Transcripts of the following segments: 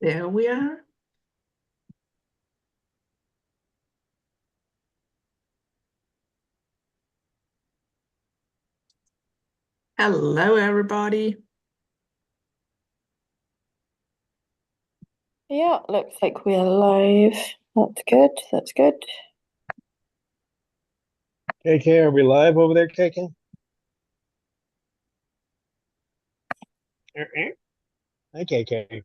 There we are. Hello, everybody. Yeah, looks like we're live. That's good. That's good. KK, are we live over there, KK? Hi, KK.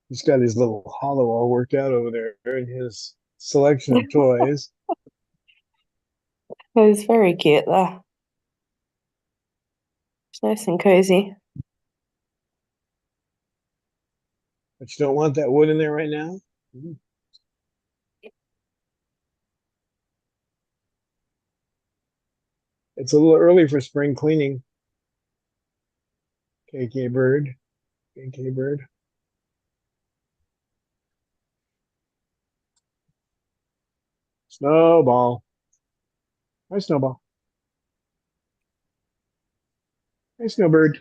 He's got his little hollow all worked out over there in his selection of toys. It was very cute there. It's nice and cozy. But you don't want that wood in there right now? It's a little early for spring cleaning. KK bird. KK bird. Snowball. Hi, Snowball. Hi, Snowbird.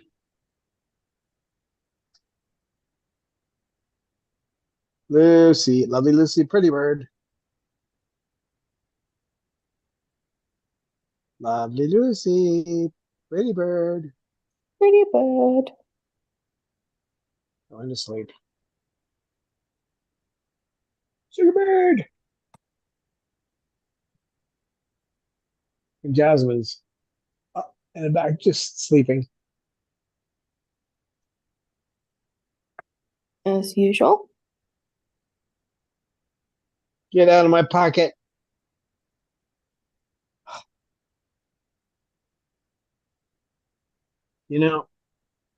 Lucy. Lovely Lucy, pretty bird. Lovely Lucy, pretty bird. Pretty bird. Going to sleep. Sugar bird. And Jasmine's up and back just sleeping. As usual. Get out of my pocket. You know,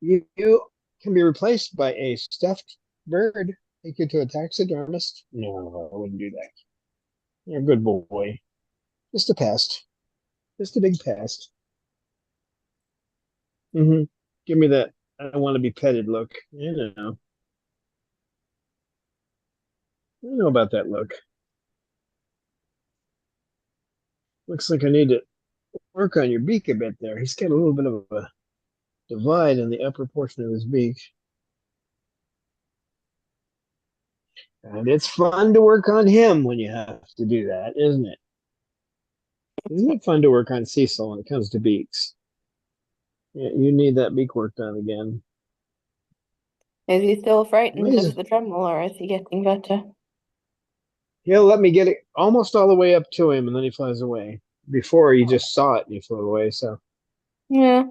you can be replaced by a stuffed bird. Take you to a taxidermist. No, I wouldn't do that. You're a good boy. Just a pest. Just a big pest. Give me that I want to be petted look. You know. I know about that look. Looks like I need to work on your beak a bit there. He's got a little bit of a divide in the upper portion of his beak. And it's fun to work on him when you have to do that, isn't it? Isn't it fun to work on Cecil when it comes to beaks? Yeah, you need that beak worked on again. Is he still frightened He's, of the Dremel, or is he getting better? he'll let me get it almost all the way up to him and then he flies away. Before he just saw it and he flew away, so Yeah,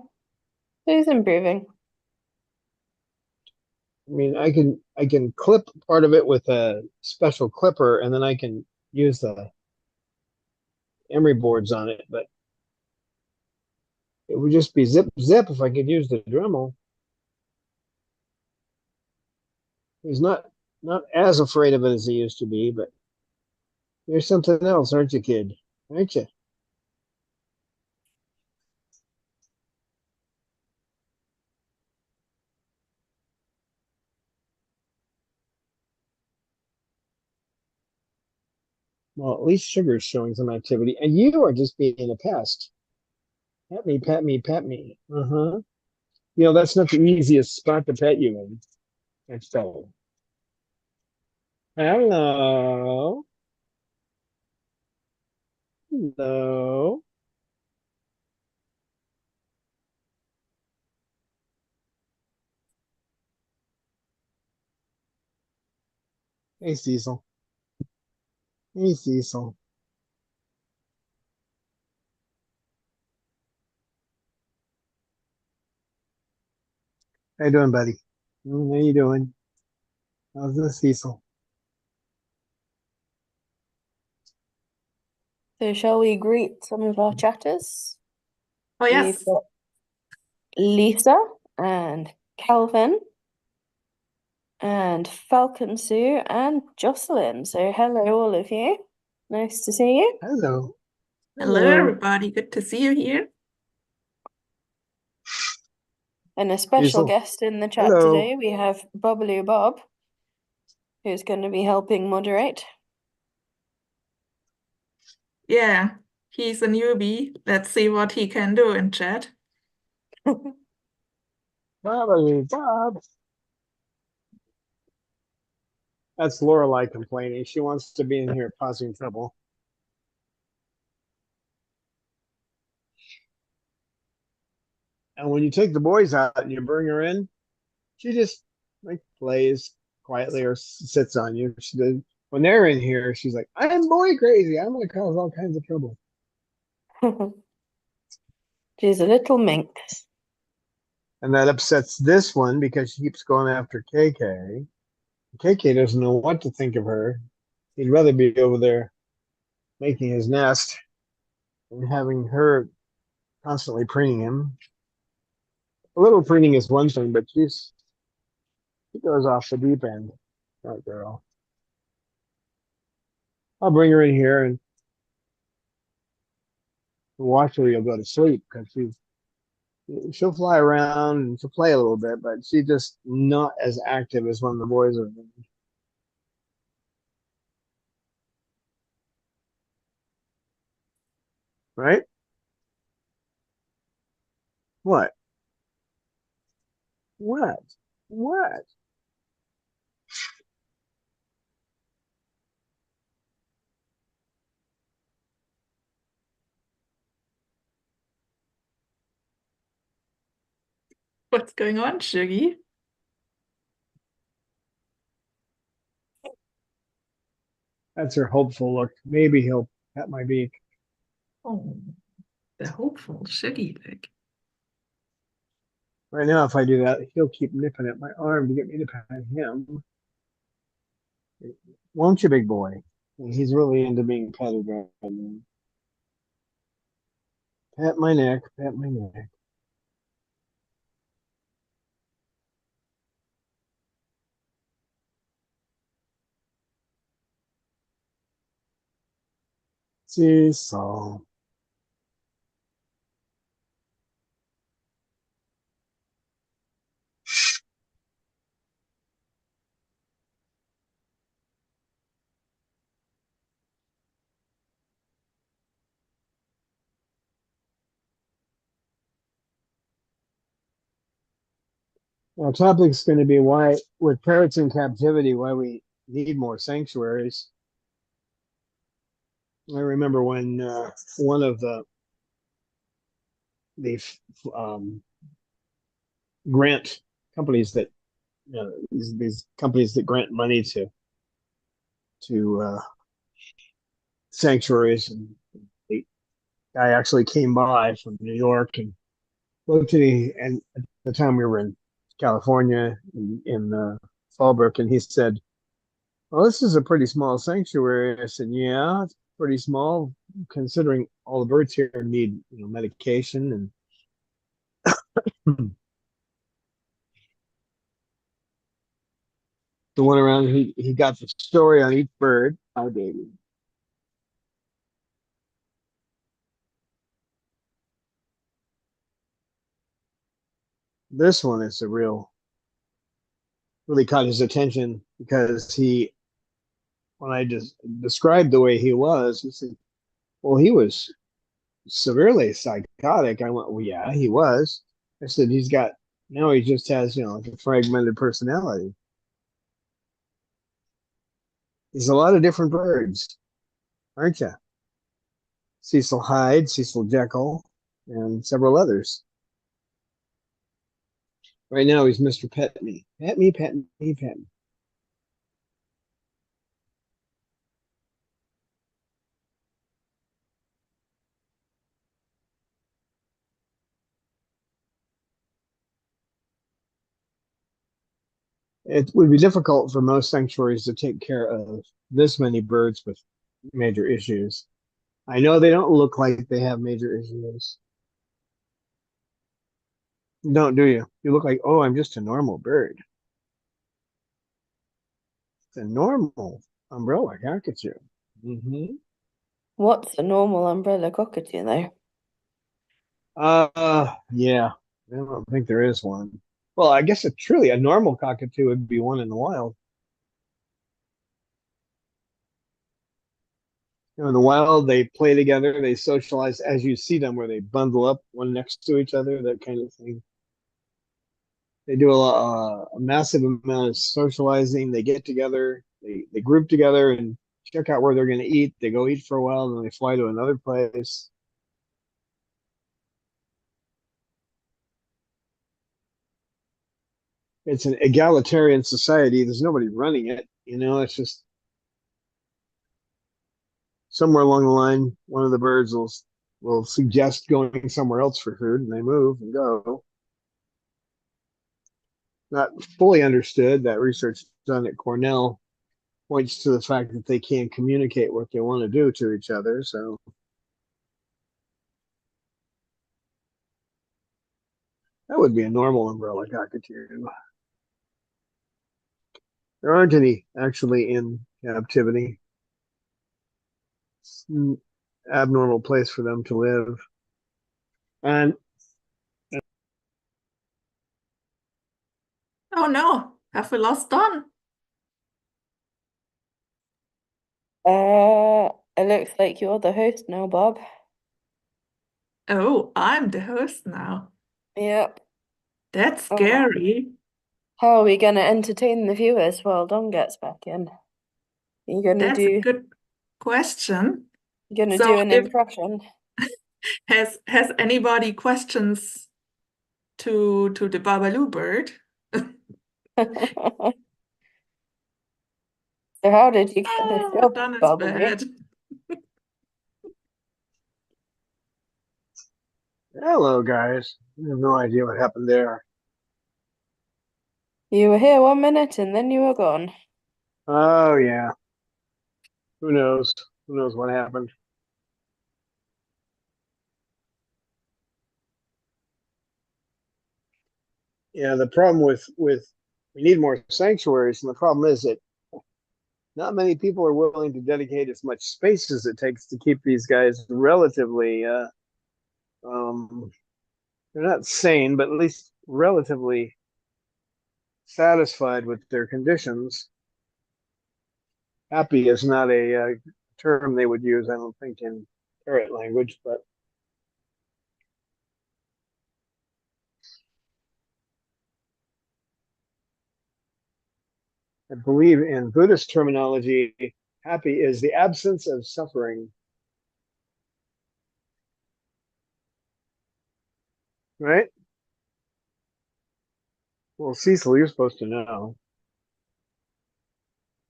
he's improving. I mean I can clip part of it with a special clipper and then I can use the emery boards on it, but it would just be zip zip if I could use the Dremel. He's not as afraid of it as he used to be, but you're something else, aren't you, kid? Aren't you? Well, at least Sugar's showing some activity, and you are just being a pest. Pat me, pat me, pat me. Uh-huh. You know, that's not the easiest spot to pet you in. That's so. Hello. Hello. Hey, Cecil. Hey, Cecil. How you doing, buddy? How you doing? How's this, Cecil? So shall we greet some of our chatters? Oh, We've yes. got Lisa and Calvin and Falcon Sue and Jocelyn. So hello, all of you. Nice to see you. Hello. Hello, Hello. everybody. Good to see you here. And a special Cecil. guest in the chat Hello. today, we have Bubbly Bob, who's going to be helping moderate. Yeah. He's a newbie. Let's see what he can do in chat. Bob. That's Lorelai complaining. She wants to be in here causing trouble. And when you take the boys out and you bring her in, she just like plays quietly or sits on you. She does. When they're in here, she's like, "I'm boy crazy. I'm gonna cause all kinds of trouble." She's a little minx. And that upsets this one because she keeps going after KK. KK doesn't know what to think of her. He'd rather be over there making his nest and having her constantly preening him. A little preening is one thing, but she goes off the deep end. That girl. I'll bring her in here and watch her. You'll go to sleep because she'll fly around and she'll play a little bit, but she's just not as active as when the boys are. Right? What? What? What? What's going on, Shuggy? That's her hopeful look. Maybe he'll pat my beak. Oh, the hopeful Shuggy look. Right now, if I do that, he'll keep nipping at my arm to get me to pat him. Won't you, big boy? He's really into being petted right now. Pat my neck, pat my neck. Seesaw. Our topic's going to be why, with parrots in captivity, why we need more sanctuaries. I remember when one of the grant companies that these companies that grant money to sanctuaries, and the guy actually came by from New York and looked at me, and at the time we were in California in Fallbrook, and he said, "Well, this is a pretty small sanctuary." I said, "Yeah, it's pretty small considering all the birds here need medication and the one around he got the story on each bird. Hi, baby. This one is a really caught his attention because when I just described the way he was, he said, "Well, he was severely psychotic." I went, "Well, yeah, he was." I said, now he just has, like a fragmented personality. There's a lot of different birds, aren't you? Cecil Hyde, Cecil Jekyll, and several others. Right now, he's Mr. Pet Me. Pet me, pet me, pet me. It would be difficult for most sanctuaries to take care of this many birds with major issues. I know they don't look like they have major issues. Don't, do you? You look like, oh, I'm just a normal bird. It's a normal umbrella cockatoo. Mm-hmm. What's a normal umbrella cockatoo, though? Yeah. I don't think there is one. Well, I guess truly a normal cockatoo would be one in the wild. In the wild, they play together, they socialize as you see them, where they bundle up one next to each other, that kind of thing. They do a massive amount of socializing. They get together, they group together and check out where they're going to eat. They go eat for a while, and then they fly to another place. It's an egalitarian society. There's nobody running it. It's just somewhere along the line, one of the birds will suggest going somewhere else for food, and they move and go. Not fully understood. That research done at Cornell points to the fact that they can't communicate what they want to do to each other. So that would be a normal umbrella cockatoo. There aren't any actually in captivity. It's an abnormal place for them to live. And Oh no, have we lost Don? It looks like you're the host now, Bob. Oh, I'm the host now. Yep. That's Oh. scary. How are we gonna entertain the viewers while Don gets back in? Are you gonna That's a do good question. So do an impression? has anybody questions to the Babalu bird? So how did you get this job, Don is Bubblebee? bad. hello, guys. I have no idea what happened there. You were here 1 minute and then you were gone. Oh, yeah. Who knows? Who knows what happened? Yeah, the problem with we need more sanctuaries, and the problem is that not many people are willing to dedicate as much space as it takes to keep these guys relatively um, they're not sane, but at least relatively satisfied with their conditions. Happy is not a term they would use, I don't think, in parrot language, but I believe in Buddhist terminology, happy is the absence of suffering. Right? Well, Cecil, you're supposed to know.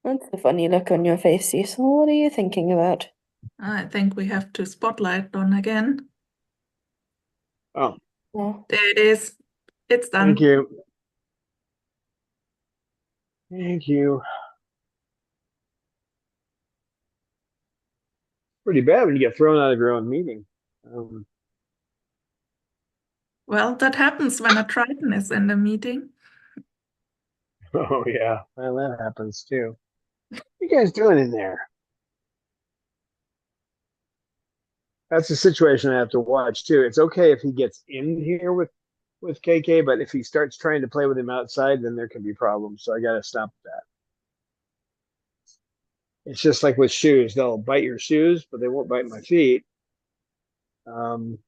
That's a funny look on your face, Cecil. What are you thinking about? I think we have to spotlight Don again. Oh, Oh. There it is. It's done. thank you. Thank you. Pretty bad when you get thrown out of your own meeting. Well, that happens when a Triton is in the meeting. Oh, yeah. Well, that happens too. What are you guys doing in there? That's a situation I have to watch too. It's okay if he gets in here with KK, but if he starts trying to play with him outside, then there can be problems. So I got to stop that. It's just like with shoes; they'll bite your shoes, but they won't bite my feet. Um,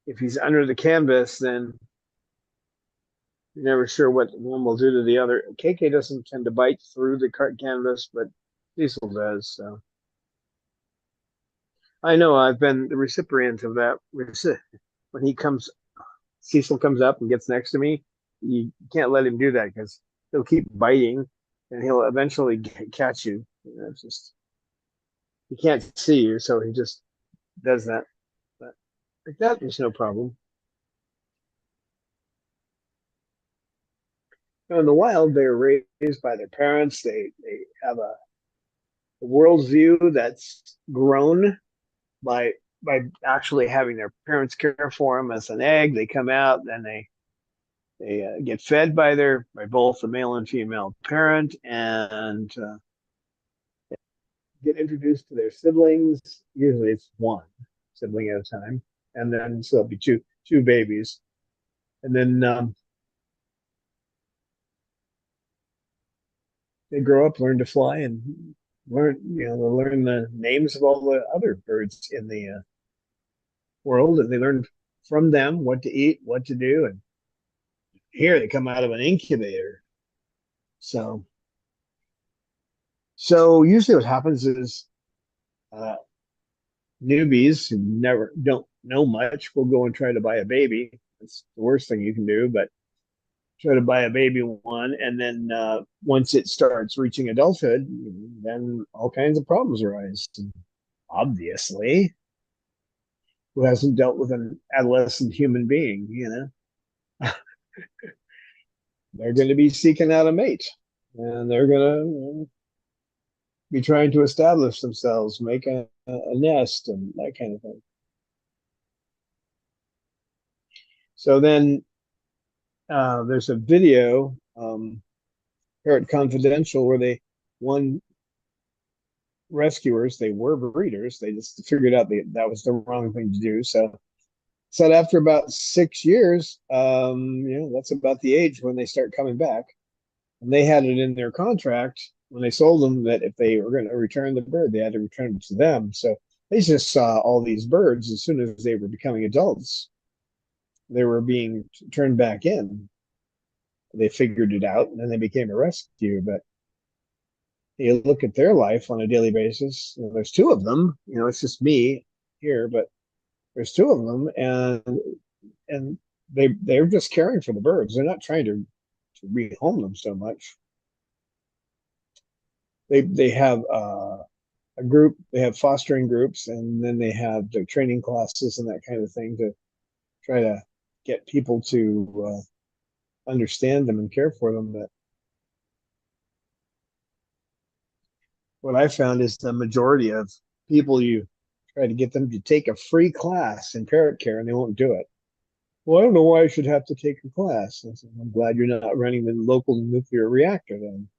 if he's under the canvas, then you're never sure what one will do to the other. KK doesn't tend to bite through the canvas, but Cecil does. So I know I've been the recipient of that. When Cecil comes up and gets next to me, you can't let him do that because he'll keep biting and he'll eventually catch you. It's just he can't see you, so he just does that. But like that, there's no problem. In the wild, they're raised by their parents. They have a worldview that's grown by actually having their parents care for them as an egg. They come out, then they get fed by both the male and female parent, and get introduced to their siblings. Usually, it's one sibling at a time, and then so it'll be two babies, and then they grow up, learn to fly, and learn the names of all the other birds in the world, and they learn from them what to eat, what to do, and here they come out of an incubator. So, so usually what happens is uh, newbies who never don't know much will go and try to buy a baby. That's the worst thing you can do, but try to buy a baby one, and then once it starts reaching adulthood, then all kinds of problems arise. And obviously, who hasn't dealt with an adolescent human being? They're going to be seeking out a mate, and they're going to be trying to establish themselves, make a nest, and that kind of thing. So then there's a video, Parrot Confidential, where one rescuers, they were breeders. They just figured out that was the wrong thing to do. So said after about 6 years, that's about the age when they start coming back. And they had it in their contract when they sold them that if they were going to return the bird, they had to return it to them. So they just saw all these birds as soon as they were becoming adults. They were being turned back in. They figured it out, and then they became a rescue. But you look at their life on a daily basis, there's two of them. It's just me here, but there's two of them, and they're just caring for the birds. They're not trying to rehome them so much. They have a group. They have fostering groups, and then they have the training classes and that kind of thing to try to get people to understand them and care for them. But what I found is the majority of people, you try to get them to take a free class in parrot care, and they won't do it. Well, I don't know why I should have to take a class. I said, I'm glad you're not running the local nuclear reactor then.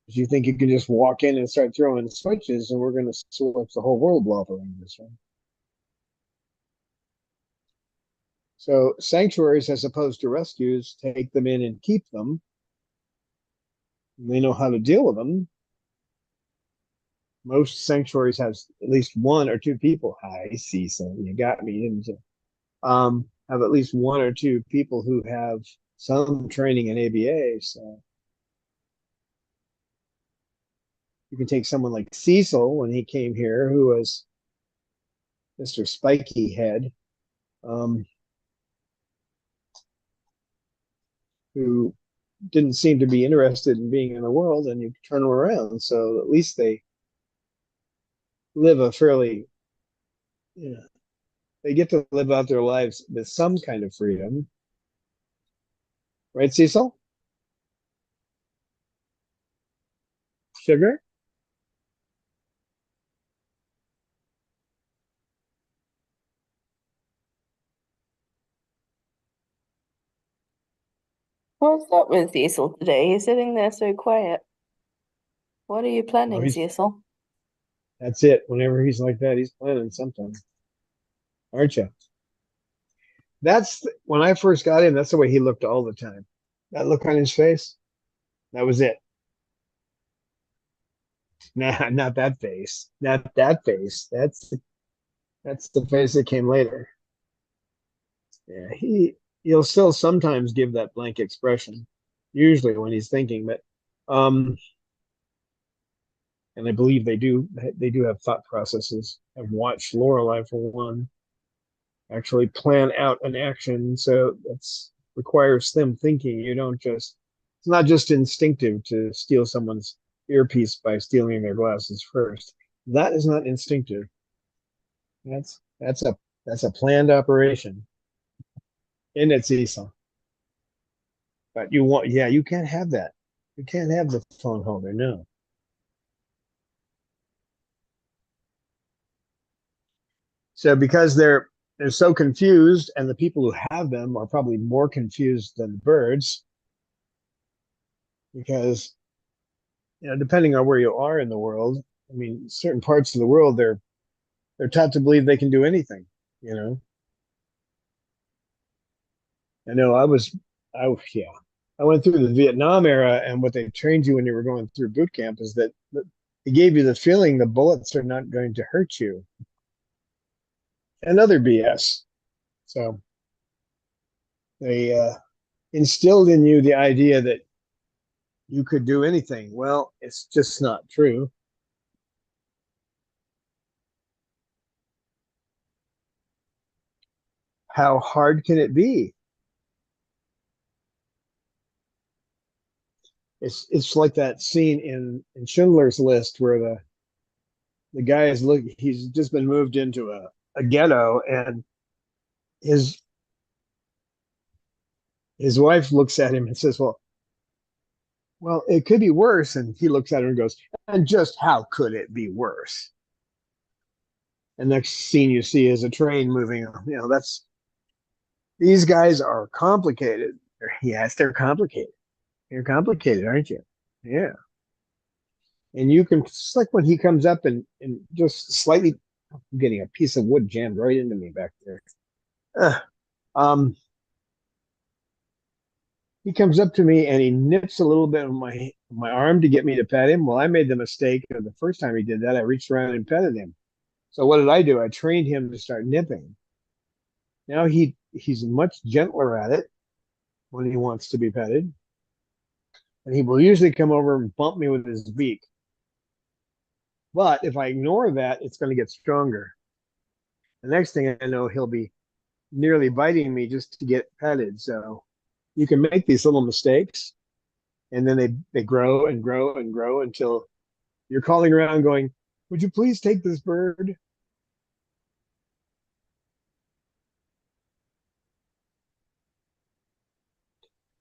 Because you think you can just walk in and start throwing switches and we're going to switch the whole world off around this, right? So sanctuaries, as opposed to rescues, take them in and keep them. They know how to deal with them. Most sanctuaries have at least one or two people. I see, so you got me, didn't you? Have at least one or two people who have some training in ABA. So you can take someone like Cecil when he came here, who was Mr. Spiky Head, who didn't seem to be interested in being in the world, and you turn them around. So at least they live a fairly, they get to live out their lives with some kind of freedom. Right, Cecil? Sugar? What's up with Cecil today? He's sitting there so quiet. What are you planning, Cecil? That's it. Whenever he's like that, he's planning something. Aren't you? When I first got him, that's the way he looked all the time. That look on his face, that was it. Nah, not that face. Not that face. That's the face that came later. Yeah, he'll still sometimes give that blank expression, usually when he's thinking, but and I believe they do have thought processes. I've watched Lorelei, for one, actually plan out an action, so that's requires them thinking. It's not just instinctive to steal someone's earpiece by stealing their glasses first. That is not instinctive. That's a planned operation. And it's Cecil. But you can't have that. You can't have the phone holder, no. So because they're so confused, and the people who have them are probably more confused than birds, because depending on where you are in the world, I mean, certain parts of the world they're taught to believe they can do anything. You know, I know I went through the Vietnam era, and what they trained you when you were going through boot camp is that it gave you the feeling the bullets are not going to hurt you, and other BS. So they instilled in you the idea that you could do anything. Well, it's just not true. How hard can it be? It's like that scene in Schindler's List where the guy he's just been moved into a ghetto, and his wife looks at him and says, well, it could be worse. And he looks at her and goes, and just how could it be worse? And next scene you see is a train moving on. These guys are complicated. Yes, they're complicated. You're complicated, aren't you? Yeah. And you can, just like when he comes up and just slightly, I'm getting a piece of wood jammed right into me back there. Um, he comes up to me and he nips a little bit of my arm to get me to pet him. Well, I made the mistake of the first time he did that. I reached around and petted him. So what did I do? I trained him to start nipping. Now he's much gentler at it when he wants to be petted. And he will usually come over and bump me with his beak. But if I ignore that, it's going to get stronger. The next thing I know, he'll be nearly biting me just to get petted. So you can make these little mistakes, and then they grow and grow and grow until you're calling around going, would you please take this bird?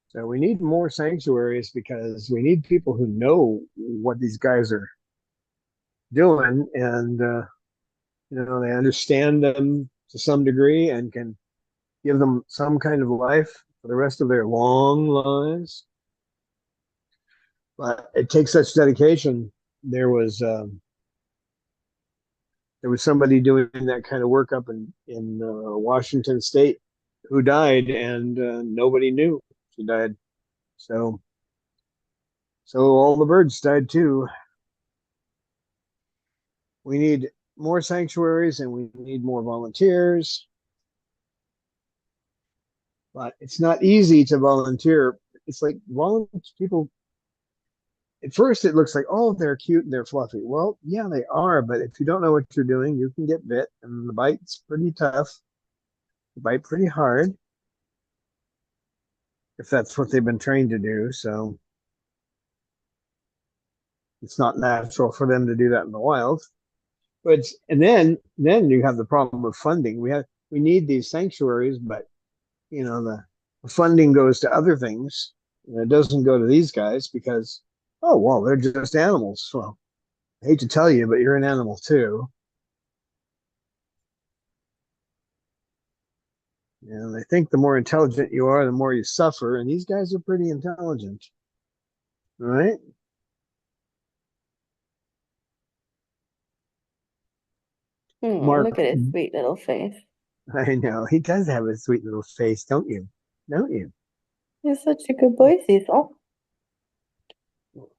So we need more sanctuaries because we need people who know what these guys are doing, and they understand them to some degree and can give them some kind of life for the rest of their long lives. But it takes such dedication. There was somebody doing that kind of work up in Washington State who died, and nobody knew she died. So all the birds died too. We need more sanctuaries and we need more volunteers. But it's not easy to volunteer. It's like people. At first, it looks like, oh, they're cute and they're fluffy. Well, yeah, they are. But if you don't know what you're doing, you can get bit, and the bite's pretty tough. They bite pretty hard if that's what they've been trained to do. So it's not natural for them to do that in the wild. But and then you have the problem of funding. We need these sanctuaries, but the funding goes to other things. And it doesn't go to these guys because, oh well, they're just animals. Well, I hate to tell you, but you're an animal too. And I think the more intelligent you are, the more you suffer. And these guys are pretty intelligent, right? Mark, Look at his sweet little face. I know he does have a sweet little face, don't you? Don't you? He's such a good boy, Cecil.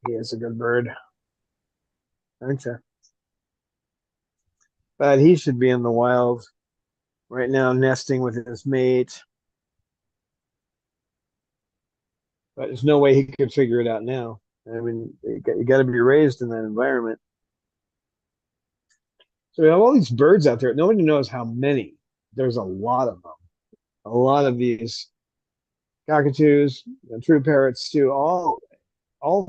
He is a good bird, aren't you? But he should be in the wild right now, nesting with his mate. But there's no way he could figure it out now. I mean, you got to be raised in that environment. So we have all these birds out there. Nobody knows how many. There's a lot of them. A lot of these cockatoos, true parrots too, all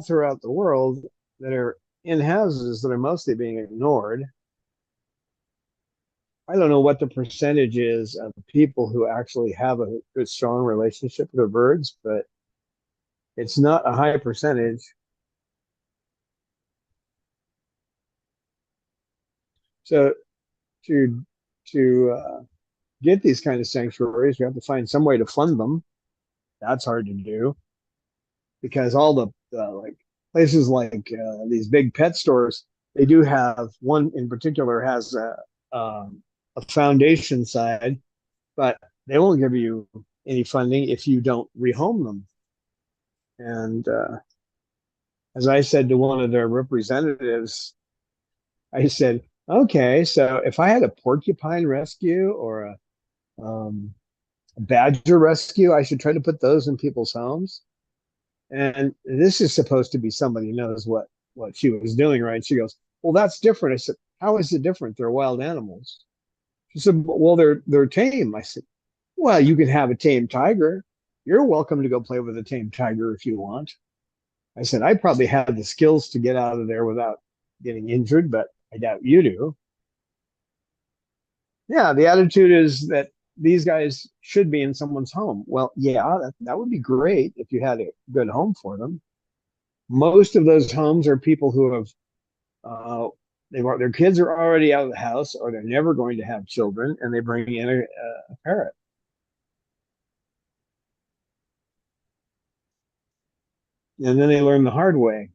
throughout the world that are in houses that are mostly being ignored. I don't know what the percentage is of people who actually have a good, strong relationship with their birds, but it's not a high percentage. So to get these kind of sanctuaries, we have to find some way to fund them. That's hard to do because all the like places like these big pet stores, they do have one in particular has a foundation side, but they won't give you any funding if you don't rehome them. And as I said to one of their representatives, I said, okay, so if I had a porcupine rescue or a badger rescue, I should try to put those in people's homes. And this is supposed to be somebody who knows what she was doing, right? She goes, well, that's different. I said, how is it different? They're wild animals. She said, well, they're tame. I said, well, you can have a tame tiger. You're welcome to go play with a tame tiger if you want. I said, I probably have the skills to get out of there without getting injured, but I doubt you do. Yeah, the attitude is that these guys should be in someone's home. Well, yeah, that would be great if you had a good home for them. Most of those homes are people who have uh, their kids are already out of the house, or they're never going to have children, and they bring in a parrot. And then they learn the hard way.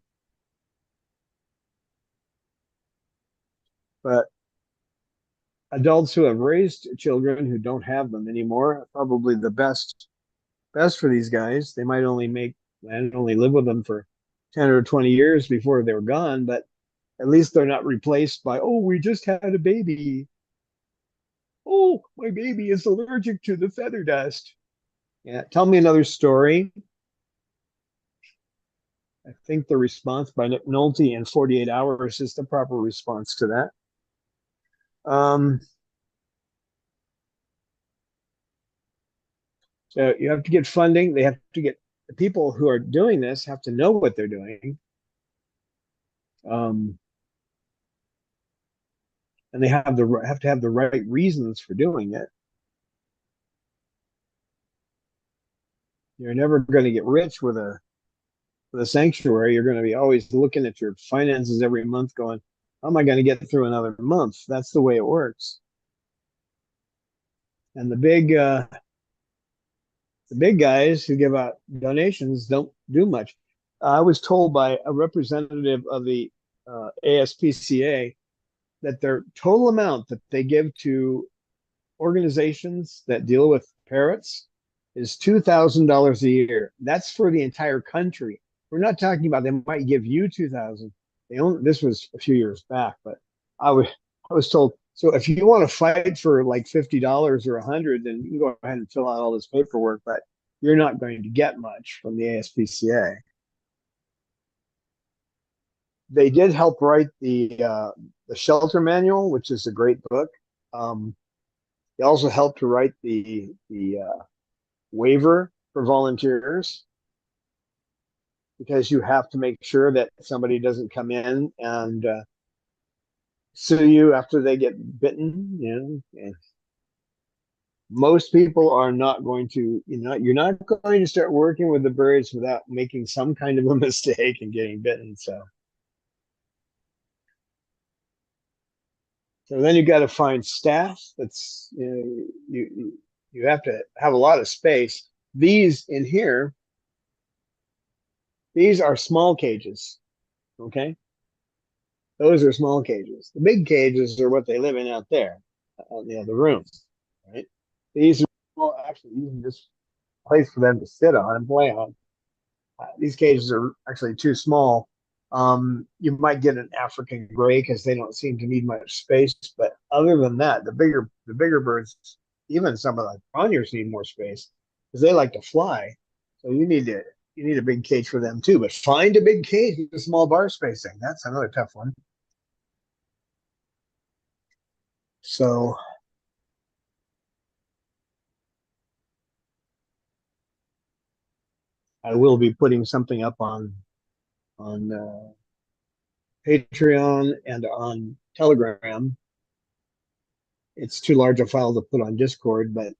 But adults who have raised children who don't have them anymore are probably the best for these guys. They might only live with them for 10 or 20 years before they're gone, but at least they're not replaced by, oh, we just had a baby. Oh, my baby is allergic to the feather dust. Yeah, tell me another story. I think the response by Nick Nolte in 48 hours is the proper response to that. So you have to get funding. They have to get the people who are doing this have to know what they're doing. And they have to have the right reasons for doing it. You're never going to get rich with a sanctuary. You're going to be always looking at your finances every month, going, "How am I going to get through another month?" That's the way it works. And the big guys who give out donations don't do much. I was told by a representative of the ASPCA that their total amount that they give to organizations that deal with parrots is $2,000 a year. That's for the entire country. We're not talking about they might give you 2,000. They only this was a few years back, but I was I was told so if you want to fight for like $50 or 100, then you can go ahead and fill out all this paperwork, but you're not going to get much from the ASPCA. They did help write the shelter manual, which is a great book. Um, they also helped to write the waiver for volunteers because you have to make sure that somebody doesn't come in and sue you after they get bitten. And most people are not going to, you're not going to start working with the birds without making some kind of a mistake and getting bitten. So then you got to find staff. That's you have to have a lot of space. These in here, these are small cages. Okay, those are small cages. The big cages are what they live in out there, on the other rooms. Right? These are well, actually using this place for them to sit on and play on. These cages are actually too small. You might get an African gray because they don't seem to need much space. But other than that, the bigger birds, even some of the conures need more space because they like to fly. So you need a big cage for them too. But find a big cage with a small bar spacing. That's another tough one. So I will be putting something up on Patreon and on Telegram. It's too large a file to put on Discord, but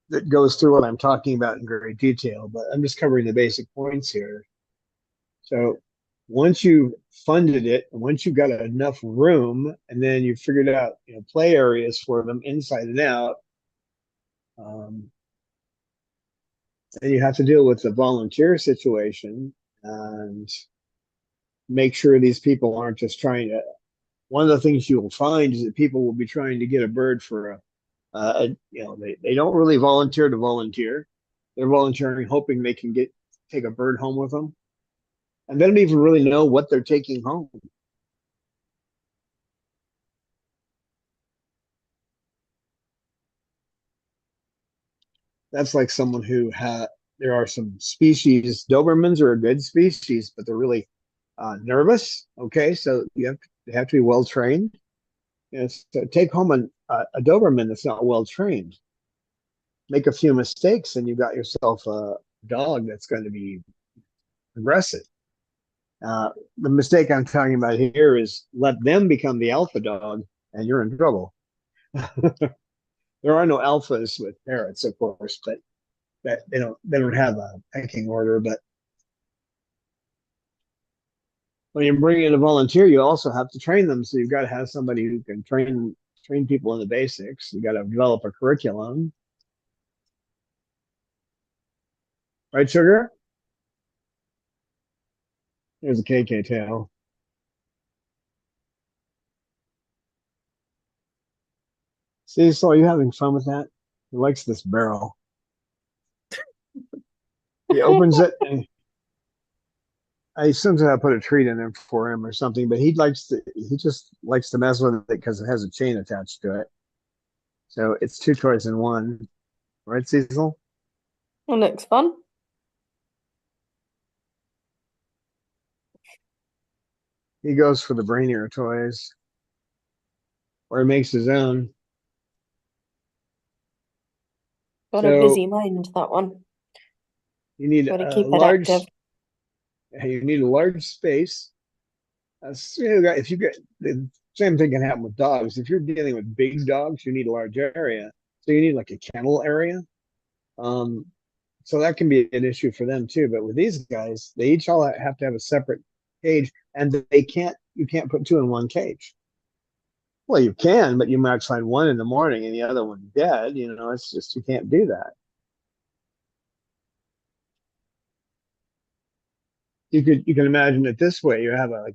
that goes through what I'm talking about in great detail. But I'm just covering the basic points here. So once you funded it, and once you've got enough room, and then you figured out play areas for them inside and out, um, then you have to deal with the volunteer situation and make sure these people aren't just trying to. One of the things you will find is that people will be trying to get a bird for they don't really volunteer to volunteer. They're volunteering hoping they can take a bird home with them, and they don't even really know what they're taking home. That's like someone who there are some species, Dobermans are a good species, but they're really nervous. Okay, so they have to be well trained. So take home a Doberman that's not well trained, make a few mistakes, and you got yourself a dog that's going to be aggressive. The mistake I'm talking about here is let them become the alpha dog, and you're in trouble. There are no alphas with parrots, of course, but that they don't have a pecking order. But when you bring in a volunteer, you also have to train them. So you've got to have somebody who can train people in the basics. You got to develop a curriculum, right, Sugar? There's a KK tail. See, so are you having fun with that? He likes this barrel. He opens it and I assume I put a treat in there for him or something, but he just likes to mess with it because it has a chain attached to it. So it's two toys in one. Right, Cecil? Well, looks fun. He goes for the brainier toys. Or he makes his own. Got a So busy mind, that one. you need Got to a keep it active. large space. If you get the same thing can happen with dogs. If you're dealing with big dogs, you need a large area. So you need like a kennel area. Um, so that can be an issue for them too. But with these guys, they each all have to have a separate cage, and you can't put two in one cage. Well, you can, but you might find one in the morning and the other one dead. It's just you can't do that. You can imagine it this way: you have a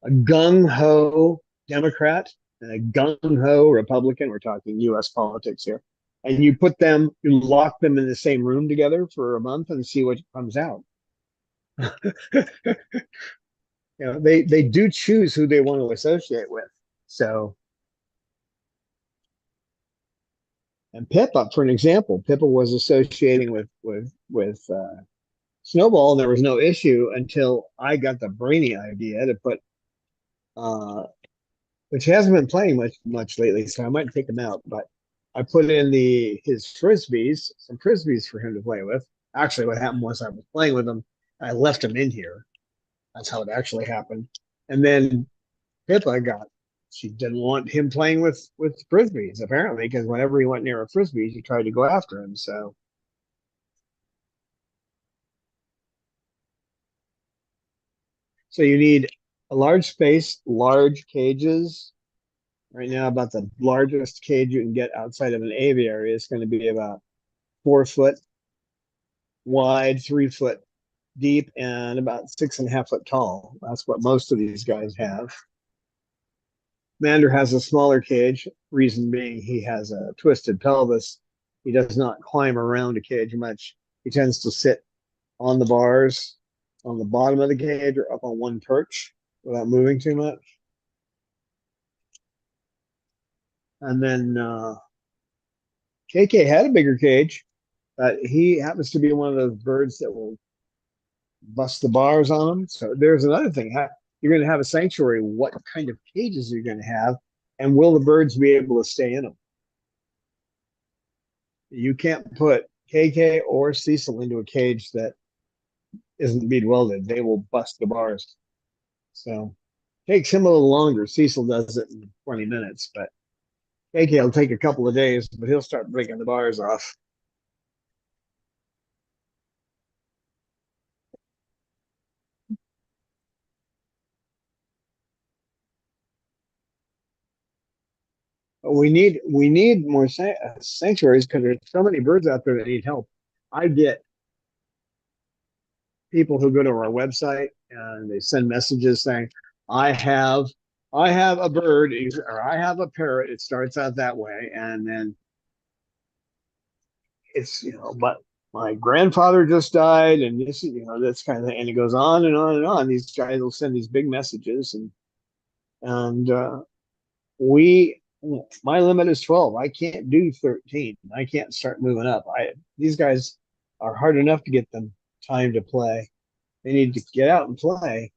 gung ho Democrat and a gung ho Republican. We're talking U.S. politics here, and you lock them in the same room together for a month and see what comes out. They do choose who they want to associate with. So, and Pippa, for an example, Pippa was associating with Snowball, and there was no issue until I got the brainy idea to put, which hasn't been playing much lately, so I might take him out. But I put in some frisbees for him to play with. Actually, what happened was I was playing with him, I left him in here. That's how it actually happened. And then Pippa she didn't want him playing with frisbees apparently, because whenever he went near a frisbee, she tried to go after him. So you need a large space, large cages. Right now, about the largest cage you can get outside of an aviary is going to be about 4 foot wide, 3 foot deep, and about 6.5 foot tall. That's what most of these guys have. Mander has a smaller cage, reason being he has a twisted pelvis. He does not climb around a cage much. He tends to sit on the bars on the bottom of the cage or up on one perch without moving too much. And then KK had a bigger cage, but he happens to be one of those birds that will bust the bars on them. So there's another thing. You're going to have a sanctuary. What kind of cages are you going to have? And will the birds be able to stay in them? You can't put KK or Cecil into a cage that isn't bead welded. They will bust the bars. So it takes him a little longer. Cecil does it in 20 minutes, but KK will take a couple of days, but he'll start breaking the bars off. We need more sanctuaries because there's so many birds out there that need help. I get people who go to our website and they send messages saying, I have a bird or I have a parrot. It starts out that way. And then it's, but my grandfather just died and this kind of thing. And it goes on and on and on. These guys will send these big messages and we My limit is 12. I can't do 13. I can't start moving up. These guys are hard enough to get them time to play. They need to get out and play.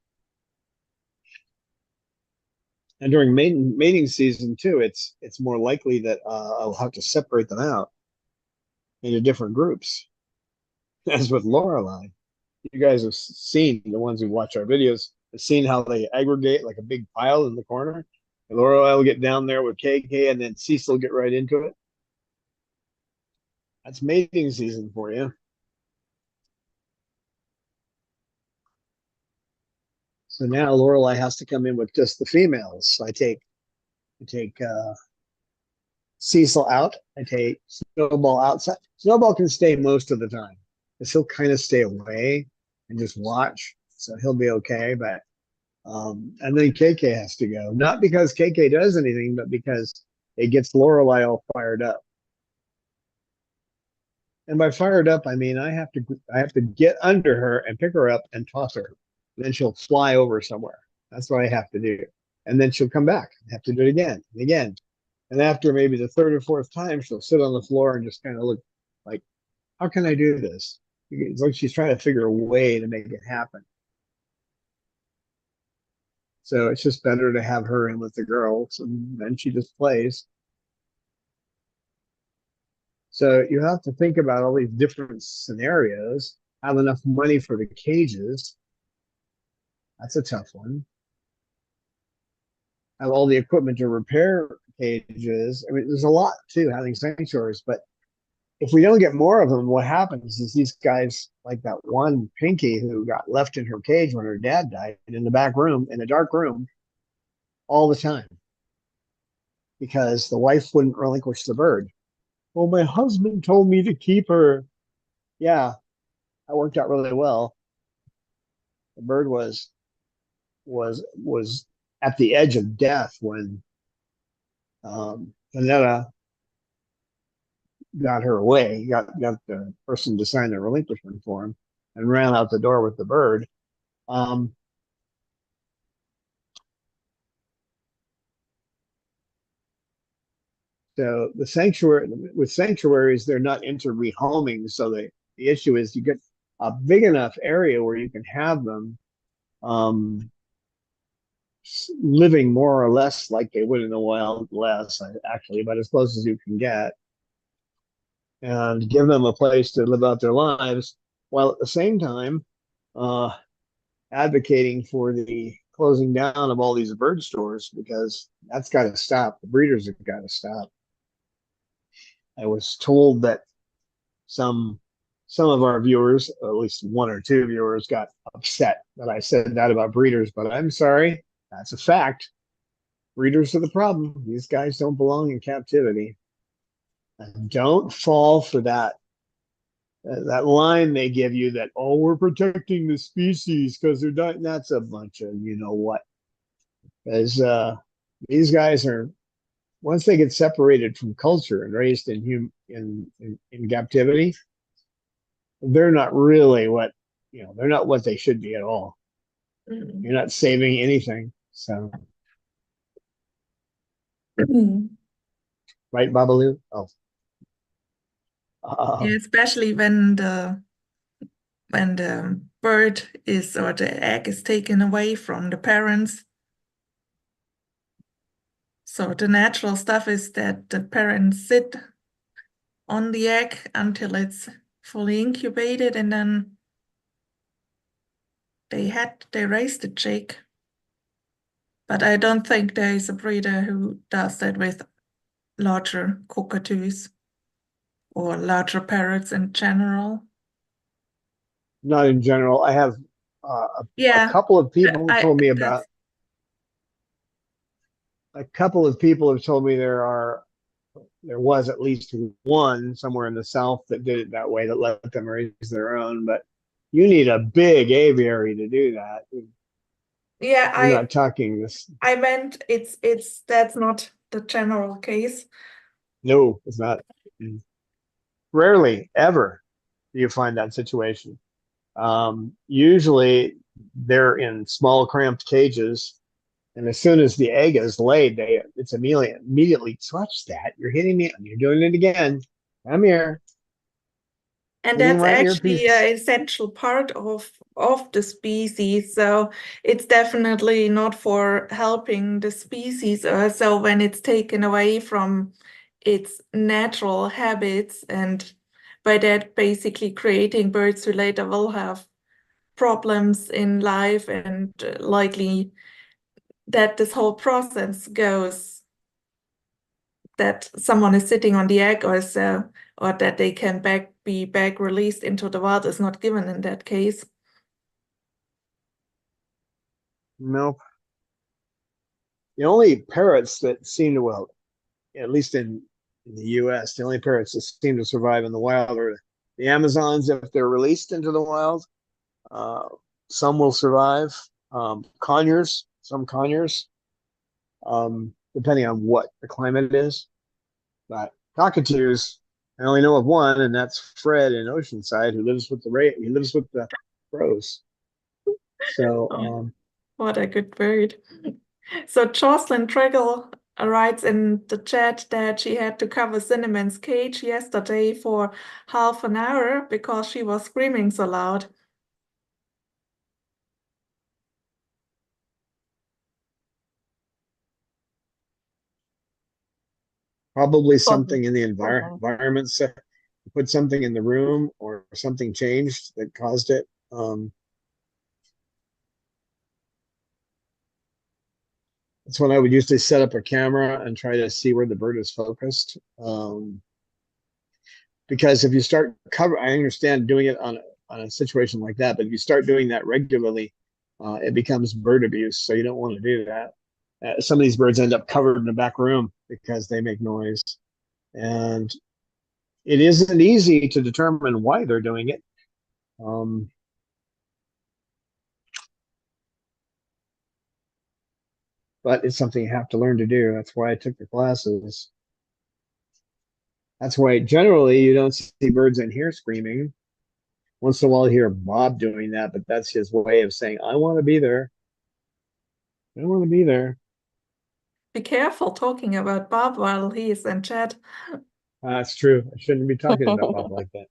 And during mating season too, it's more likely that I'll have to separate them out into different groups. As with Lorelei, you guys have seen, the ones who watch our videos have seen how they aggregate like a big pile in the corner. And Lorelei will get down there with KK, and then Cecil will get right into it. That's mating season for you. So now Lorelei has to come in with just the females. So I take Cecil out. I take Snowball outside. Snowball can stay most of the time, because he'll kind of stay away and just watch. So he'll be okay. But and then KK has to go, not because KK does anything, but because it gets Lorelei all fired up. And by fired up, I mean I have to get under her and pick her up and toss her. Then she'll fly over somewhere. That's what I have to do. And then she'll come back. I have to do it again and again. And after maybe the third or fourth time, she'll sit on the floor and just kind of look like, how can I do this? It's like she's trying to figure a way to make it happen. So it's just better to have her in with the girls, and then she just plays. So you have to think about all these different scenarios, have enough money for the cages. That's a tough one. Have all the equipment to repair cages. I mean, there's a lot too, having sanctuaries, but if we don't get more of them, what happens is these guys, like that one Pinky who got left in her cage when her dad died in the back room, in a dark room, all the time, because the wife wouldn't relinquish the bird. Well, my husband told me to keep her. Yeah, that worked out really well. The bird was at the edge of death when Panetta got her away, got the person to sign the relinquishment form, and ran out the door with the bird. So the sanctuaries, they're not into rehoming. So the issue is you get a big enough area where you can have them living more or less like they would in the wild, less actually, but as close as you can get, and give them a place to live out their lives, while at the same time advocating for the closing down of all these bird stores, because that's got to stop. The breeders have got to stop. I was told that some of our viewers, at least one or two viewers, got upset that I said that about breeders, but I'm sorry, that's a fact. Breeders are the problem. These guys don't belong in captivity. And don't fall for that line they give you that, oh, we're protecting the species because they're dying. That's a bunch of you know what. Because these guys are, once they get separated from culture and raised in captivity, they're not really what, they're not what they should be at all. You're not saving anything. So right, Babalu? Oh. Yeah, especially when the bird is, or the egg is taken away from the parents. So the natural stuff is that the parents sit on the egg until it's fully incubated, and then they raise the chick. But I don't think there is a breeder who does that with larger cockatoos or larger parrots in general. Not in general. I have a couple of people told me about. A couple of people have told me there was at least one somewhere in the South that did it that way, that let them raise their own. But you need a big aviary to do that. Yeah, I'm not talking this. I meant that's not the general case. No, it's not. Rarely ever do you find that situation. Usually they're in small cramped cages, And as soon as the egg is laid, it's immediately touch that. You're hitting me. You're doing it again. Come here. And Hitting that's my actually earpiece. an essential part of the species. So it's definitely not for helping the species. So when it's taken away from its natural habits, and by that basically creating birds who later will have problems in life, and likely that this whole process goes, that someone is sitting on the egg or so, or that they can be back released into the wild is not given in that case. Nope. The only parrots that seem to, well, at least in the US, the only parrots that seem to survive in the wild are the Amazons if they're released into the wild. Uh, some will survive. Conures, some conures, depending on what the climate is. But cockatoos, I only know of one, and that's Fred in Oceanside, who lives with he lives with the crows. So Oh, what a good bird. So Jocelyn Triggle writes in the chat that she had to cover Cinnamon's cage yesterday for half an hour because she was screaming so loud. probably Problem. something in the environment. Put something in the room or something changed that caused it. That's when I would usually set up a camera and try to see where the bird is focused. Because if you start I understand doing it on a situation like that, but if you start doing that regularly, it becomes bird abuse. So you don't want to do that. Some of these birds end up covered in the back room because they make noise. And it isn't easy to determine why they're doing it. But it's something you have to learn to do. That's why I took the classes. That's why generally you don't see birds in here screaming. Once in a while you hear Bob doing that, but that's his way of saying, I want to be there. I want to be there. Be careful talking about Bob while he is in chat. That's true. I shouldn't be talking about Bob like that.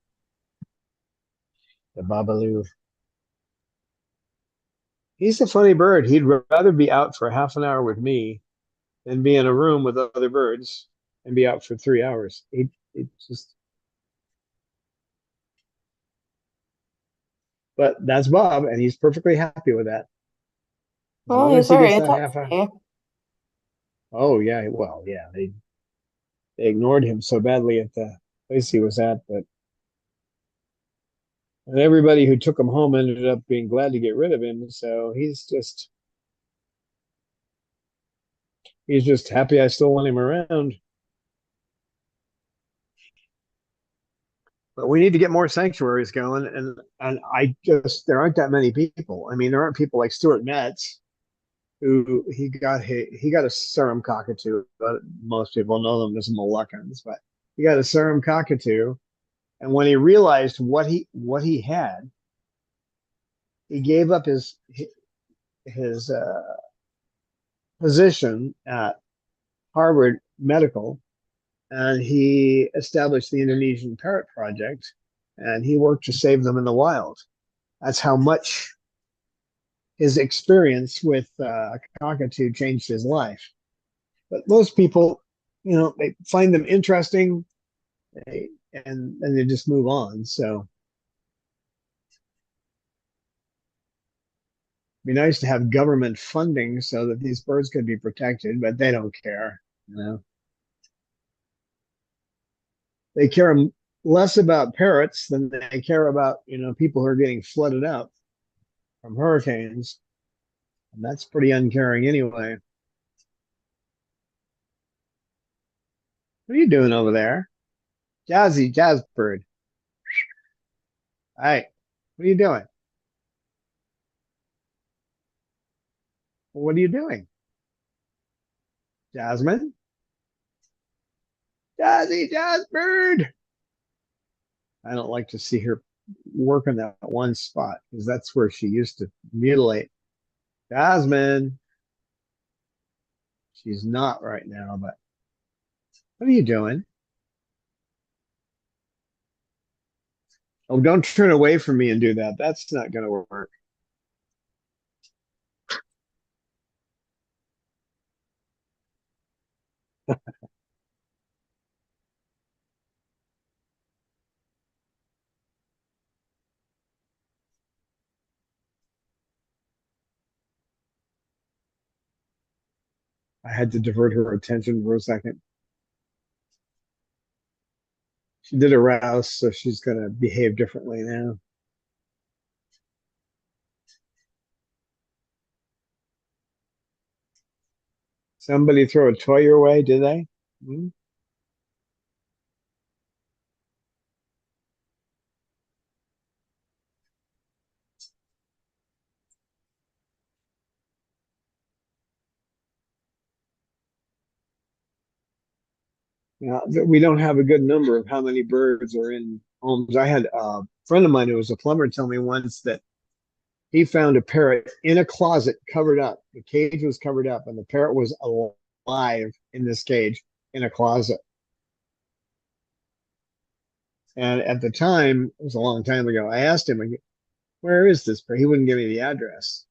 The Babaloo. He's a funny bird. He'd rather be out for half an hour with me than be in a room with other birds and be out for 3 hours. It just, but that's Bob, and he's perfectly happy with that. As Well, long he's as he very gets that half attached hour. to you. Oh yeah, well yeah, they ignored him so badly at the place he was at, but and everybody who took him home ended up being glad to get rid of him. So he's just happy I still want him around. But we need to get more sanctuaries going, and I just there aren't that many people. I mean, there aren't people like Stuart Metz, who he got a serum cockatoo. But most people know them as Moluccans, but he got a serum cockatoo, and when he realized what he had, he gave up his position at Harvard Medical, and he established the Indonesian Parrot Project, and he worked to save them in the wild. That's how much his experience with cockatoo changed his life. But most people, they find them interesting, and they just move on. So it'd be nice to have government funding so that these birds could be protected, but they don't care. They care less about parrots than they care about people who are getting flooded out from hurricanes, and that's pretty uncaring anyway. What are you doing over there, Jazzbird? Hey, what are you doing? What are you doing, Jasmine? Jazzbird. I don't like to see her work on that one spot because that's where she used to mutilate. Jasmine. She's not right now, but what are you doing? Oh, don't turn away from me and do that. That's not going to work. I had to divert her attention for a second. She did a rouse, so she's going to behave differently now. Somebody throw a toy your way, did they? Hmm? We don't have a good number of how many birds are in homes. I had a friend of mine who was a plumber tell me once that he found a parrot in a closet covered up. The cage was covered up, and the parrot was alive in this cage in a closet. And at the time, it was a long time ago, I asked him, where is this? But he wouldn't give me the address.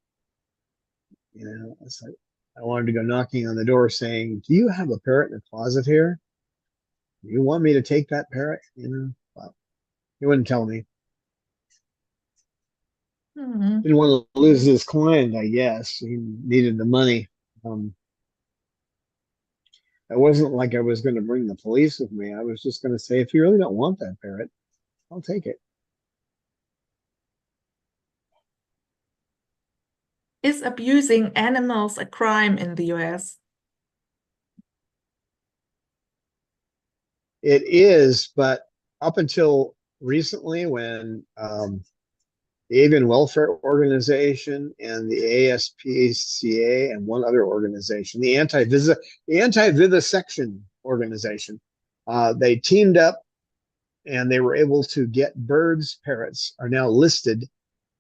It's like I wanted to go knocking on the door saying, do you have a parrot in the closet here? You want me to take that parrot? Well, he wouldn't tell me. Hmm. Didn't want to lose his client, I guess. He needed the money. It wasn't like I was going to bring the police with me. I was just going to say, if you really don't want that parrot, I'll take it. Is abusing animals a crime in the US? It is, but up until recently, when the Avian Welfare Organization and the ASPCA and one other organization, the Anti-Vivisection Organization, they teamed up and they were able to get birds. Parrots are now listed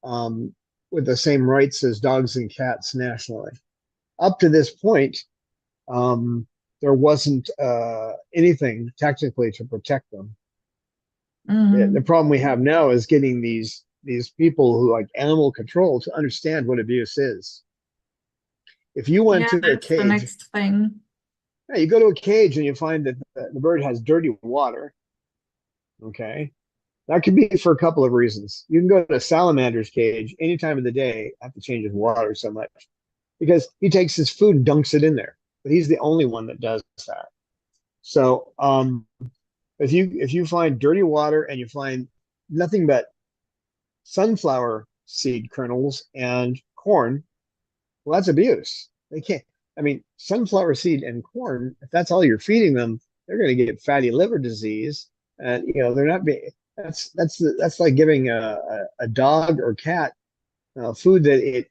with the same rights as dogs and cats nationally. Up to this point, there wasn't anything technically to protect them. The problem we have now is getting these people who like animal control to understand what abuse is. If you went to a That's the cage, next thing. yeah, you go to a cage and you find that the bird has dirty water. Okay, that could be for a couple of reasons. You can go to a salamander's cage any time of the day, have to change his water so much because he takes his food and dunks it in there. But he's the only one that does that. So if you find dirty water and you find nothing but sunflower seed kernels and corn, well, that's abuse. They can't. I mean, sunflower seed and corn. If that's all you're feeding them, they're going to get fatty liver disease, and they're not being. That's like giving a dog or cat food that it.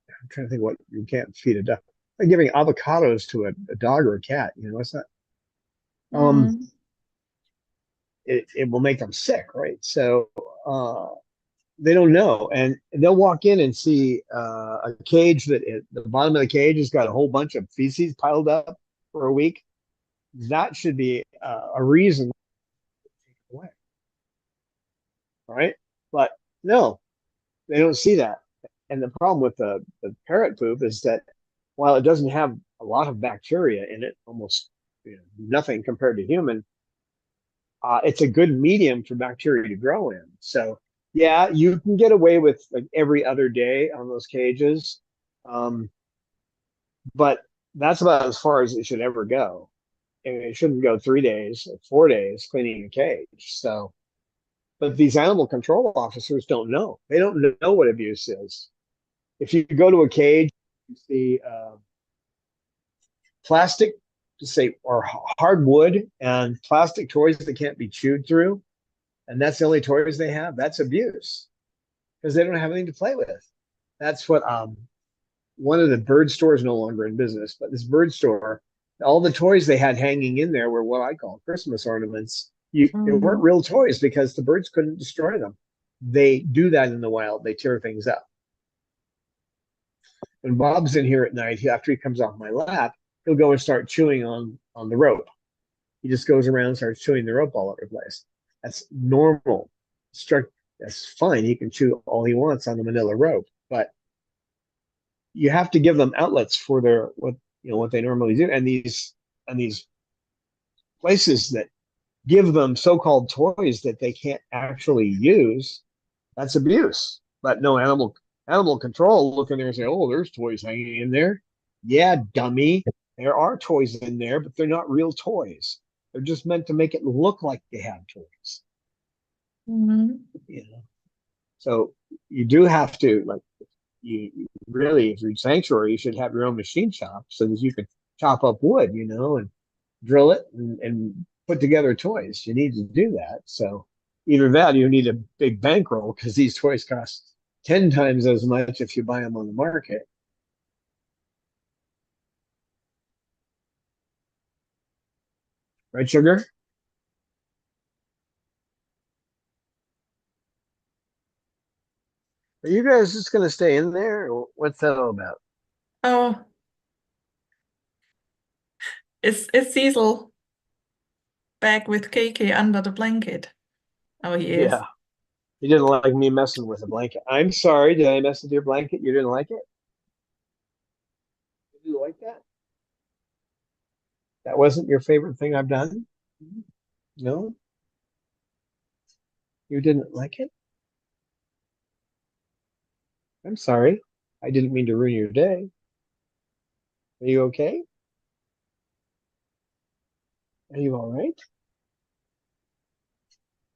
I'm trying to think what you can't feed a dog. Like giving avocados to a dog or a cat. It's not. It will make them sick, right? So they don't know, and they'll walk in and see a cage that the bottom of the cage has got a whole bunch of feces piled up for a week. That should be a reason to take it away, right? But no, they don't see that. And the problem with the parrot poop is that while it doesn't have a lot of bacteria in it, almost nothing compared to human, it's a good medium for bacteria to grow in. So yeah, you can get away with like every other day on those cages, but that's about as far as it should ever go. And it shouldn't go 3 days or 4 days cleaning a cage. So, but these animal control officers don't know. They don't know what abuse is. If you go to a cage, you see plastic, say, or hardwood and plastic toys that can't be chewed through, and that's the only toys they have, that's abuse because they don't have anything to play with. That's what one of the bird stores no longer in business, but this bird store, all the toys they had hanging in there were what I call Christmas ornaments. They weren't real toys because the birds couldn't destroy them. They do that in the wild. They tear things up. When Bob's in here at night, after he comes off my lap, he'll go and start chewing on the rope. He just goes around and starts chewing the rope all over the place. That's normal. That's fine. He can chew all he wants on the manila rope, but you have to give them outlets for their what they normally do. And these places that give them so-called toys that they can't actually use, that's abuse. But no, animal control look in there and say, oh, there's toys hanging in there. Yeah, dummy. There are toys in there, but they're not real toys. They're just meant to make it look like they have toys. Mm-hmm. So you do have to, like, you really, if you're in Sanctuary, you should have your own machine shop so that you can chop up wood, and drill it and put together toys. You need to do that. So either that or you need a big bankroll because these toys cost 10 times as much if you buy them on the market. Right, Sugar? Are you guys just going to stay in there? Or what's that all about? Oh, it's Cecil back with KK under the blanket. Oh, he is. Yeah. You didn't like me messing with a blanket. I'm sorry. Did I mess with your blanket? You didn't like it? Did you like that? That wasn't your favorite thing I've done? No? You didn't like it? I'm sorry. I didn't mean to ruin your day. Are you okay? Are you all right?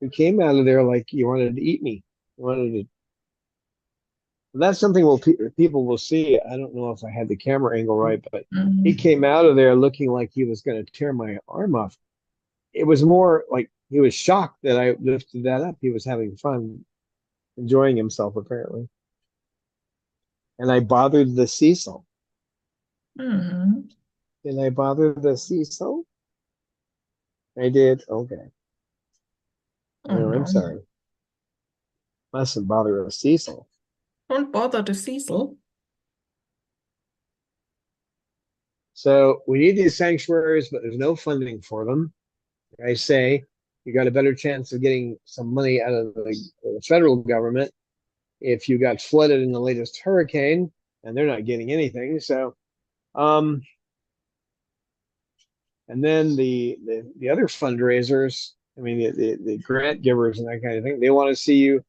You came out of there like you wanted to eat me. You wanted to. That's something people will see. I don't know if I had the camera angle right, but he Mm-hmm. came out of there looking like he was going to tear my arm off. It was more like he was shocked that I lifted that up. He was having fun, enjoying himself apparently. And I bothered the Cecil. Mm-hmm. Did I bother the Cecil? I did. Okay. Oh, No, I'm no. sorry. Mustn't bother the Cecil. Don't bother the Cecil. So we need these sanctuaries, but there's no funding for them. I say you got a better chance of getting some money out of the federal government if you got flooded in the latest hurricane, and they're not getting anything. So, and then the other fundraisers, I mean the grant givers and that kind of thing, they want to see you.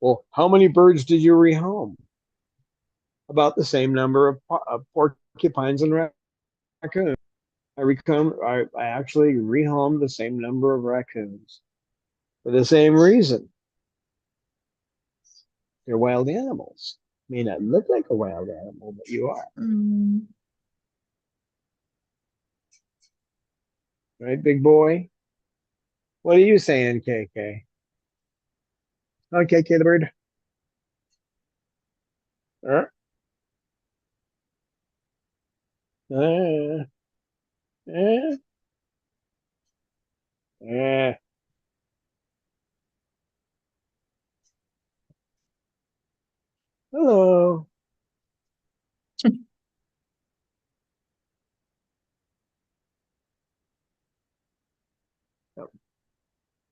Well, how many birds did you rehome? About the same number of porcupines and raccoons. I actually rehomed the same number of raccoons for the same reason. They're wild animals. May not look like a wild animal, but you are. Mm-hmm. Right, big boy? What are you saying, KK? Oh, KK the bird. Uh, uh, uh, uh. Hello.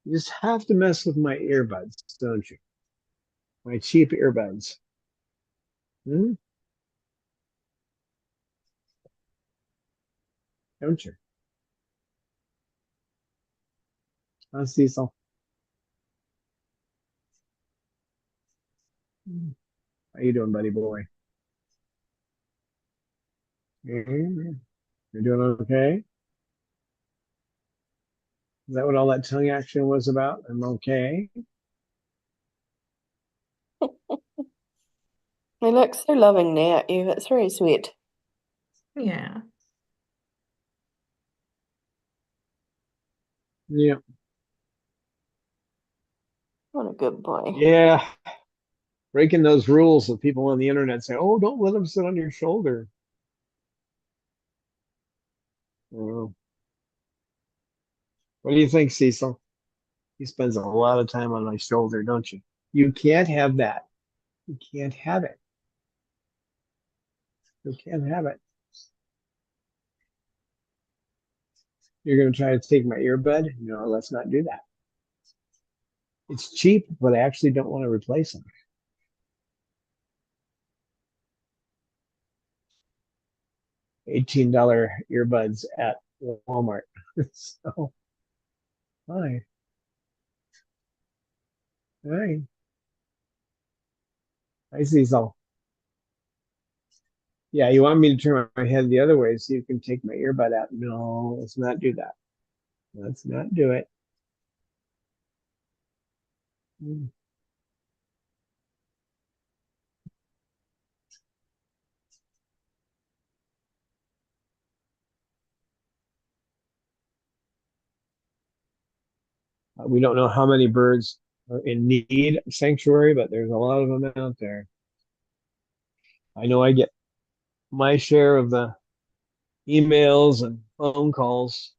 You just have to mess with my earbuds, don't you? My cheap earbuds. Hmm? Don't you? Huh, Cecil? How you doing, buddy boy? Mhm. You're doing okay? Is that what all that tongue action was about? I'm okay. They look so lovingly at you. It's very sweet. Yeah. Yeah. What a good boy. Yeah. Breaking those rules that people on the internet say, oh, don't let them sit on your shoulder. Oh. What do you think, Cecil? He spends a lot of time on my shoulder, don't you? You can't have that. You can't have it. You can't have it. You're going to try to take my earbud? No, let's not do that. It's cheap, but I actually don't want to replace them. $18 earbuds at Walmart. So, hi. Hi. Hi, Cecil. Yeah, you want me to turn my head the other way so you can take my earbud out? No, let's not do that. Let's not do it. We don't know how many birds are in need of sanctuary, but there's a lot of them out there. I know I get my share of the emails and phone calls.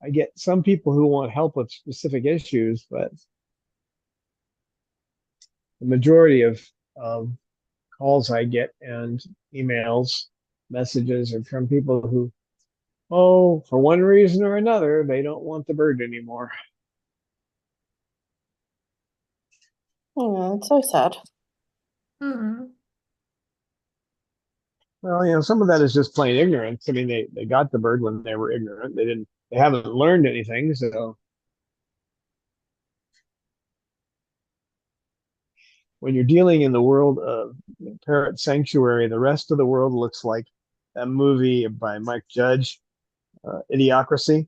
I get some people who want help with specific issues, but the majority of calls I get and emails, messages are from people who, oh, for one reason or another, they don't want the bird anymore. Oh, it's so sad. Mm-hmm. Well, some of that is just plain ignorance. I mean, they got the bird when they were ignorant. They haven't learned anything. So when you're dealing in the world of Parrot Sanctuary, the rest of the world looks like that movie by Mike Judge, Idiocracy.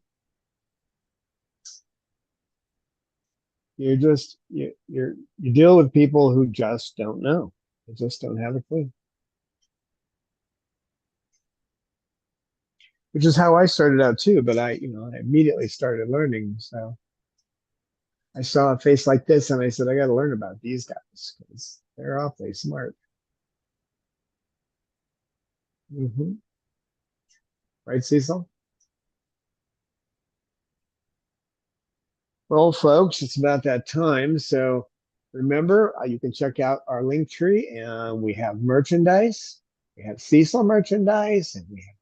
You deal with people who just don't know. They just don't have a clue. Which is how I started out too, but I immediately started learning. So I saw a face like this and I said, I got to learn about these guys because they're awfully smart. Right, Cecil? Well, folks, it's about that time. So remember, you can check out our link tree, and we have merchandise. We have Cecil merchandise, and we have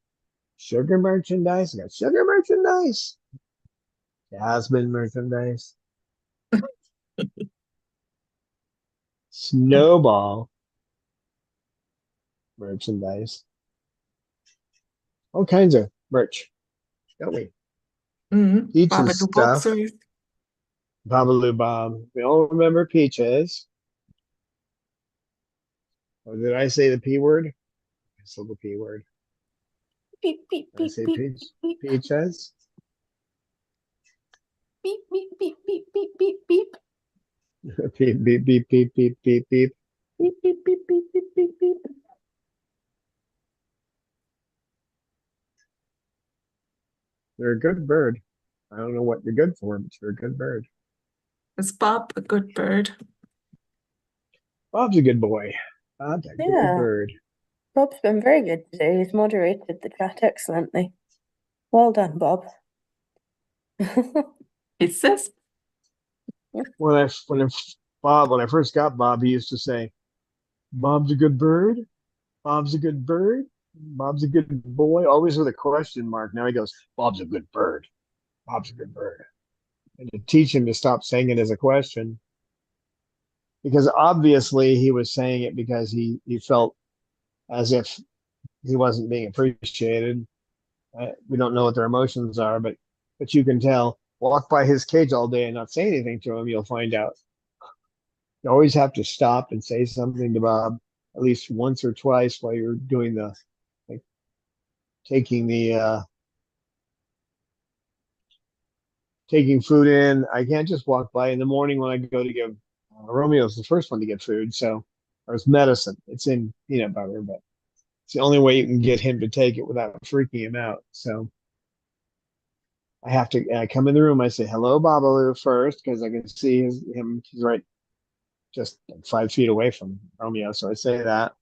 sugar merchandise. We got sugar merchandise, Jasmine merchandise, Snowball merchandise, all kinds of merch, don't we? Mm-hmm. Peaches Barbecue stuff, boxes. Babaloo Bob. We all remember Peaches. Or did I say the P word? I said the P word. Beep, beep, Did I beep, say beep, peach? beep, Peaches? beep, beep, beep, beep, beep, beep, beep. Beep, beep, beep, beep, beep, beep, beep. Beep, beep, beep, beep, beep, beep, beep. They're a good bird. I don't know what you're good for, but you're a good bird. Is Bob a good bird? Bob's a good boy. Bob's a good Yeah, bird. Bob's been very good today. He's moderated the chat excellently. Well done, Bob. It says, When I first got Bob, he used to say, "Bob's a good bird. Bob's a good bird. Bob's a good boy." Always with a question mark. Now he goes, "Bob's a good bird. Bob's a good bird." And to teach him to stop saying it as a question, because obviously he was saying it because he felt as if he wasn't being appreciated. We don't know what their emotions are, but you can tell. Walk by his cage all day and not say anything to him, you'll find out. You always have to stop and say something to Bob at least once or twice while you're doing the like taking the taking food in. I can't just walk by in the morning when I go to give Romeo's the first one to get food, so or it's medicine. It's in peanut butter, but it's the only way you can get him to take it without freaking him out. So I come in the room, I say, hello, Babalu first, because I can see him. He's right just 5 feet away from Romeo. So I say that.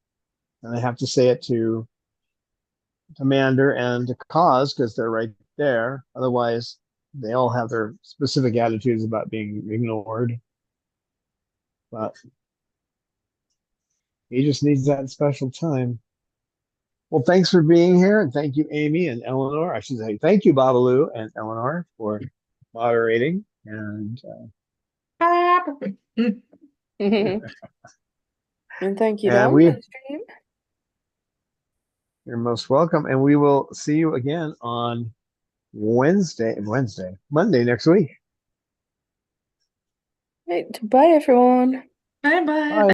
And I have to say it to Commander and to Cause because they're right there. Otherwise, they all have their specific attitudes about being ignored. But he just needs that special time. Well, thanks for being here, and thank you, Amy and Eleanor. I should say thank you, Babalu and Eleanor, for moderating. And And thank you, and Dom, we, for the stream. you're most welcome. And we will see you again on Monday next week. Right, bye, everyone. Bye bye. Bye.